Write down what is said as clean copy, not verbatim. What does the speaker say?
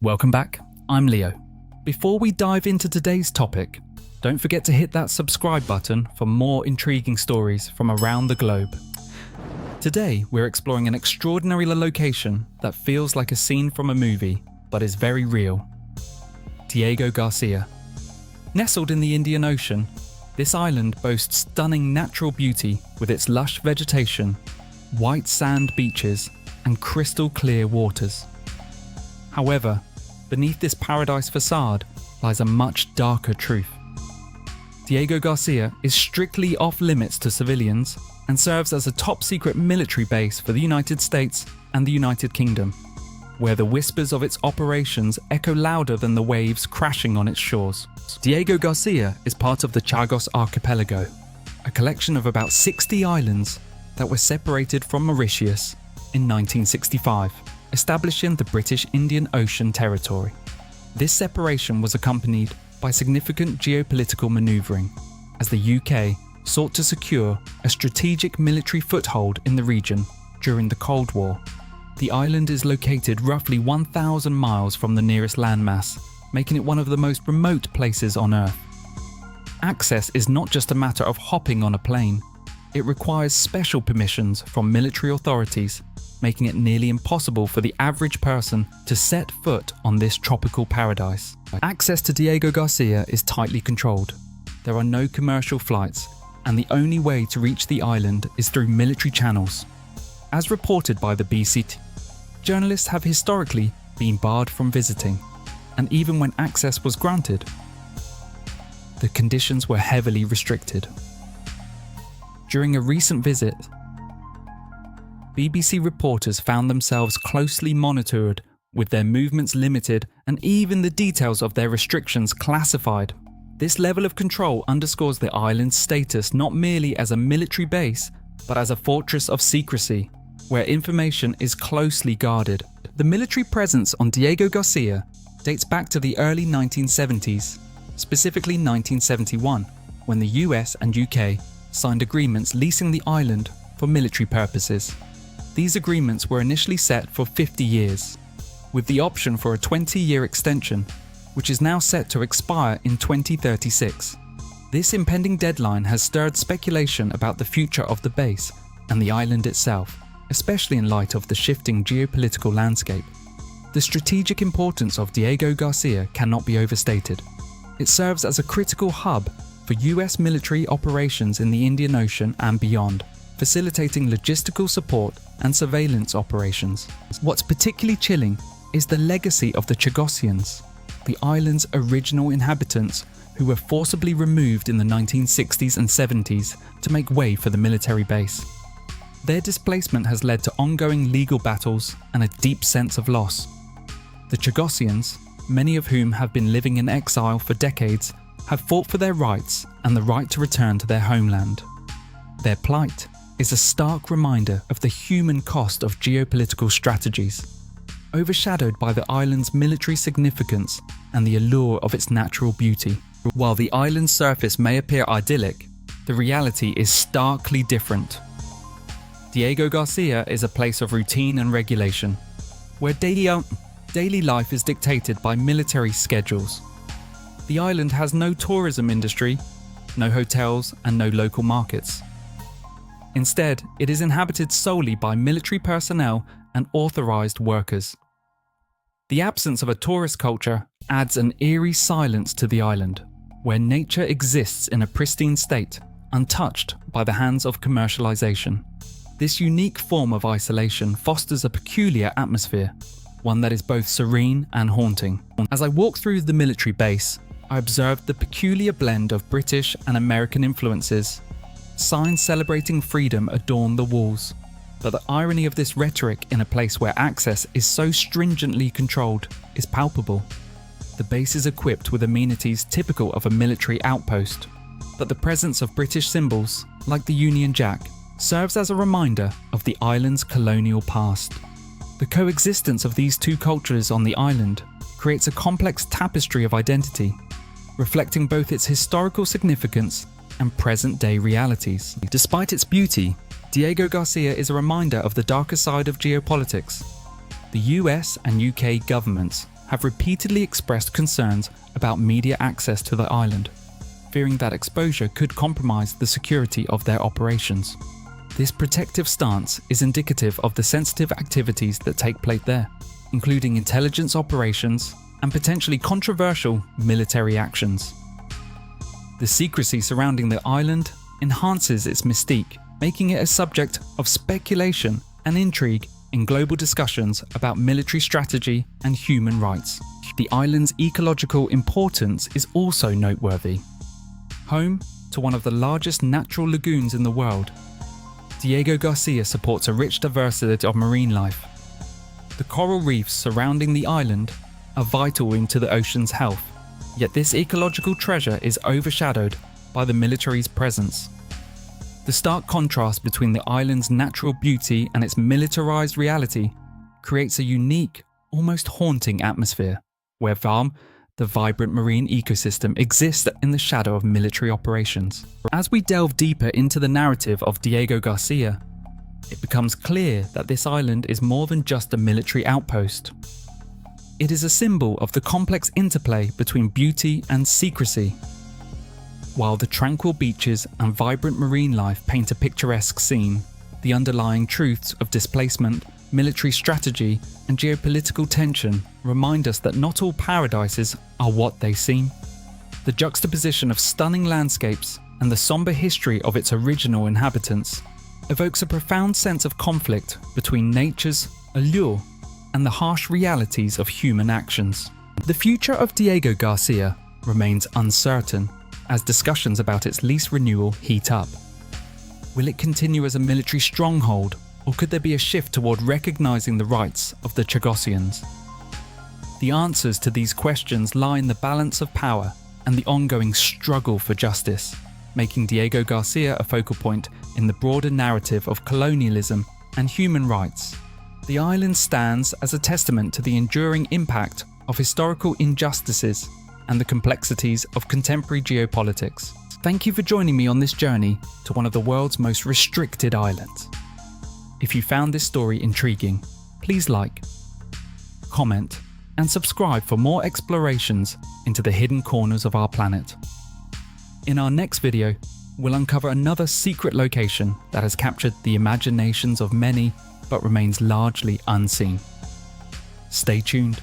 Welcome back, I'm Leo. Before we dive into today's topic, don't forget to hit that subscribe button for more intriguing stories from around the globe. Today, we're exploring an extraordinary location that feels like a scene from a movie, but is very real. Diego Garcia. Nestled in the Indian Ocean, this island boasts stunning natural beauty with its lush vegetation, white sand beaches, and crystal clear waters. However, beneath this paradise facade lies a much darker truth. Diego Garcia is strictly off limits to civilians and serves as a top-secret military base for the United States and the United Kingdom, where the whispers of its operations echo louder than the waves crashing on its shores. Diego Garcia is part of the Chagos archipelago, a collection of about 60 islands that were separated from Mauritius in 1965, establishing the British Indian Ocean Territory. This separation was accompanied by significant geopolitical manoeuvring, as the UK sought to secure a strategic military foothold in the region during the Cold War. The island is located roughly 1,000 miles from the nearest landmass, making it one of the most remote places on Earth. Access is not just a matter of hopping on a plane. It requires special permissions from military authorities, making it nearly impossible for the average person to set foot on this tropical paradise. Access to Diego Garcia is tightly controlled. There are no commercial flights, and the only way to reach the island is through military channels. As reported by the BCT, journalists have historically been barred from visiting, and even when access was granted, the conditions were heavily restricted. During a recent visit, BBC reporters found themselves closely monitored, with their movements limited and even the details of their restrictions classified. This level of control underscores the island's status not merely as a military base, but as a fortress of secrecy, where information is closely guarded. The military presence on Diego Garcia dates back to the early 1970s, specifically 1971, when the US and UK signed agreements leasing the island for military purposes. These agreements were initially set for 50 years, with the option for a 20-year extension, which is now set to expire in 2036. This impending deadline has stirred speculation about the future of the base and the island itself, especially in light of the shifting geopolitical landscape. The strategic importance of Diego Garcia cannot be overstated. It serves as a critical hub for US military operations in the Indian Ocean and beyond, facilitating logistical support and surveillance operations. What's particularly chilling is the legacy of the Chagosians, the island's original inhabitants who were forcibly removed in the 1960s and 70s to make way for the military base. Their displacement has led to ongoing legal battles and a deep sense of loss. The Chagosians, many of whom have been living in exile for decades, have fought for their rights and the right to return to their homeland. Their plight is a stark reminder of the human cost of geopolitical strategies, overshadowed by the island's military significance and the allure of its natural beauty. While the island's surface may appear idyllic, the reality is starkly different. Diego Garcia is a place of routine and regulation, where daily life is dictated by military schedules. The island has no tourism industry, no hotels, and no local markets. Instead, it is inhabited solely by military personnel and authorized workers. The absence of a tourist culture adds an eerie silence to the island, where nature exists in a pristine state, untouched by the hands of commercialization. This unique form of isolation fosters a peculiar atmosphere, one that is both serene and haunting. As I walked through the military base, I observed the peculiar blend of British and American influences. Signs celebrating freedom adorn the walls, but the irony of this rhetoric in a place where access is so stringently controlled is palpable. The base is equipped with amenities typical of a military outpost, but the presence of British symbols, like the Union Jack, serves as a reminder of the island's colonial past. The coexistence of these two cultures on the island creates a complex tapestry of identity, reflecting both its historical significance and present-day realities. Despite its beauty, Diego Garcia is a reminder of the darker side of geopolitics. The US and UK governments have repeatedly expressed concerns about media access to the island, fearing that exposure could compromise the security of their operations. This protective stance is indicative of the sensitive activities that take place there, including intelligence operations and potentially controversial military actions. The secrecy surrounding the island enhances its mystique, making it a subject of speculation and intrigue in global discussions about military strategy and human rights. The island's ecological importance is also noteworthy. Home to one of the largest natural lagoons in the world, Diego Garcia supports a rich diversity of marine life. The coral reefs surrounding the island are vital into the ocean's health, yet this ecological treasure is overshadowed by the military's presence. The stark contrast between the island's natural beauty and its militarized reality creates a unique, almost haunting atmosphere, where the vibrant marine ecosystem exists in the shadow of military operations. As we delve deeper into the narrative of Diego Garcia, it becomes clear that this island is more than just a military outpost. It is a symbol of the complex interplay between beauty and secrecy. While the tranquil beaches and vibrant marine life paint a picturesque scene, the underlying truths of displacement, military strategy, and geopolitical tension remind us that not all paradises are what they seem. The juxtaposition of stunning landscapes and the somber history of its original inhabitants evokes a profound sense of conflict between nature's allure and the harsh realities of human actions. The future of Diego Garcia remains uncertain as discussions about its lease renewal heat up. Will it continue as a military stronghold, or could there be a shift toward recognizing the rights of the Chagosians? The answers to these questions lie in the balance of power and the ongoing struggle for justice, making Diego Garcia a focal point in the broader narrative of colonialism and human rights. The island stands as a testament to the enduring impact of historical injustices and the complexities of contemporary geopolitics. Thank you for joining me on this journey to one of the world's most restricted islands. If you found this story intriguing, please like, comment, and subscribe for more explorations into the hidden corners of our planet. In our next video, we'll uncover another secret location that has captured the imaginations of many but remains largely unseen. Stay tuned.